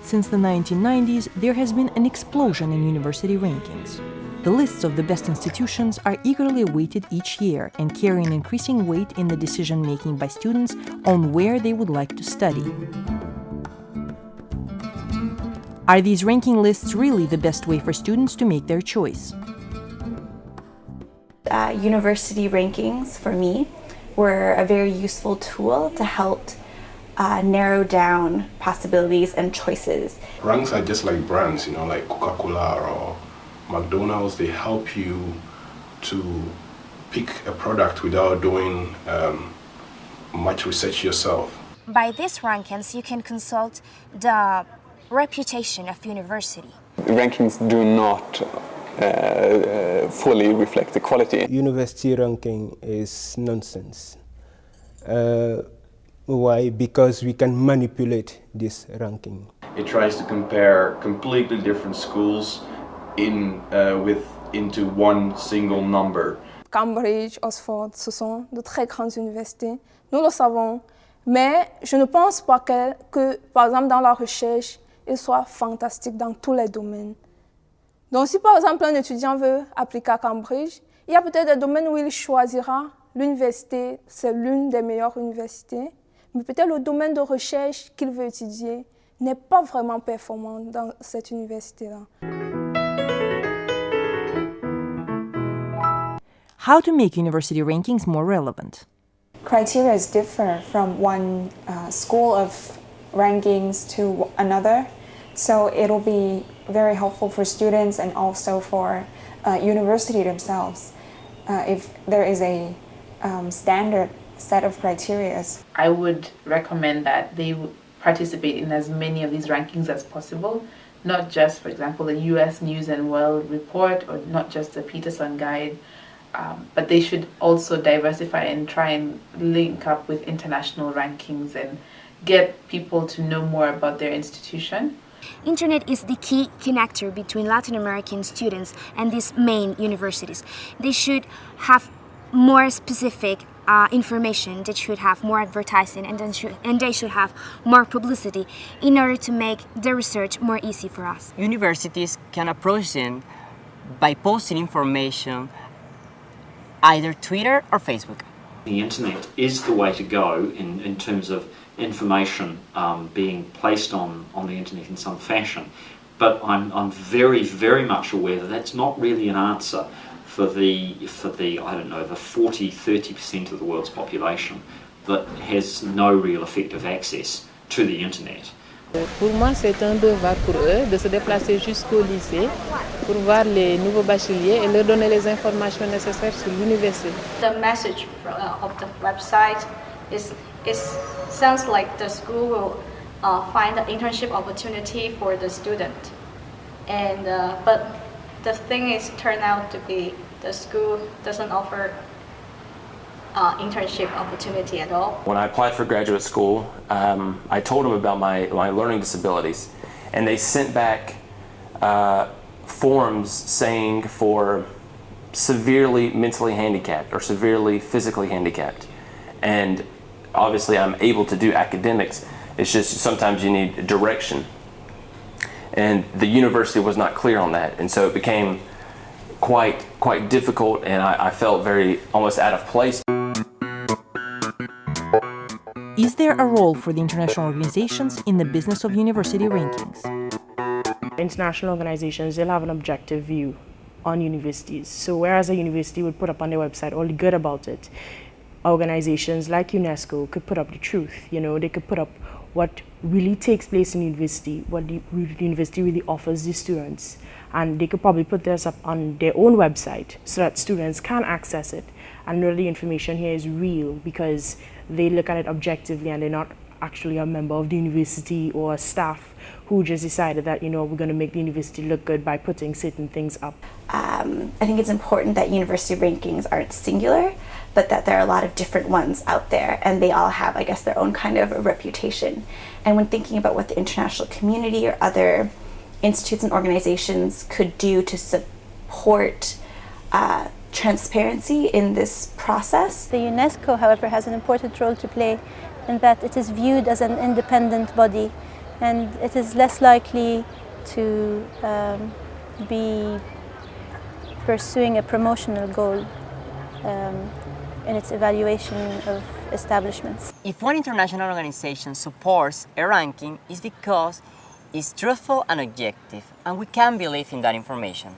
Since the 1990s, there has been an explosion in university rankings. The lists of the best institutions are eagerly awaited each year and carry an increasing weight in the decision-making by students on where they would like to study. Are these ranking lists really the best way for students to make their choice? University rankings, for me, were a very useful tool to help narrow down possibilities and choices. Ranks are just like brands, like Coca-Cola or McDonald's. They help you to pick a product without doing much research yourself. By these rankings, you can consult the reputation of university. Rankings do not fully reflect the quality. University ranking is nonsense. Why? Because we can manipulate this ranking. It tries to compare completely different schools into one single number. Cambridge, Oxford, ce sont de très grandes universités, nous le savons, mais je ne pense pas que, par exemple, dans la recherche, ils soient fantastiques dans tous les domaines. Donc si par exemple un étudiant veut appliquer à Cambridge, il y a peut-être des domaines où il choisira l'université, c'est l'une des meilleures universités, mais peut-être le domaine de recherche qu'il veut étudier n'est pas vraiment performant dans cette université-là. How to make university rankings more relevant? Criteria differ from one school of rankings to another, so it'll be very helpful for students and also for university themselves if there is a standard set of criteria. I would recommend that they would participate in as many of these rankings as possible, not just, for example, the US News and World Report or not just the Peterson Guide, but they should also diversify and try and link up with international rankings and get people to know more about their institution. Internet is the key connector between Latin American students and these main universities. They should have more specific information, they should have more advertising, and they should have more publicity in order to make the research more easy for us. Universities can approach them by posting information either Twitter or Facebook. The internet is the way to go in terms of information being placed on the internet in some fashion, but I'm very, very much aware that that's not really an answer for the I don't know, the 40-30% of the world's population that has no real effective access to the internet. Pour moi, c'est un devoir pour eux de se déplacer jusqu'au lycée pour voir les nouveaux bacheliers et leur donner les informations nécessaires sur l'université. The message of the website sounds like the school will find an internship opportunity for the student, and but the thing is, turned out to be the school doesn't offer internship opportunity at all. When I applied for graduate school, I told them about my learning disabilities, and they sent back forms saying for severely mentally handicapped or severely physically handicapped. And obviously I'm able to do academics, it's just sometimes you need direction. And the university was not clear on that, and so it became quite difficult, and I felt very almost out of place. Is there a role for the international organizations in the business of university rankings? International organizations, they'll have an objective view on universities. So whereas a university would put up on their website all the good about it, organizations like UNESCO could put up the truth. They could put up what really takes place in university, what the university really offers the students. And they could probably put this up on their own website so that students can access it and know the information here is real, because they look at it objectively and they're not actually a member of the university or a staff who just decided that, we're going to make the university look good by putting certain things up. I think it's important that university rankings aren't singular, but that there are a lot of different ones out there, and they all have, I guess, their own kind of a reputation. And when thinking about what the international community or other institutes and organizations could do to support transparency in this process. The UNESCO, however, has an important role to play in that it is viewed as an independent body and it is less likely to be pursuing a promotional goal in its evaluation of establishments. If one international organization supports a ranking, it's because it's truthful and objective, and we can believe in that information.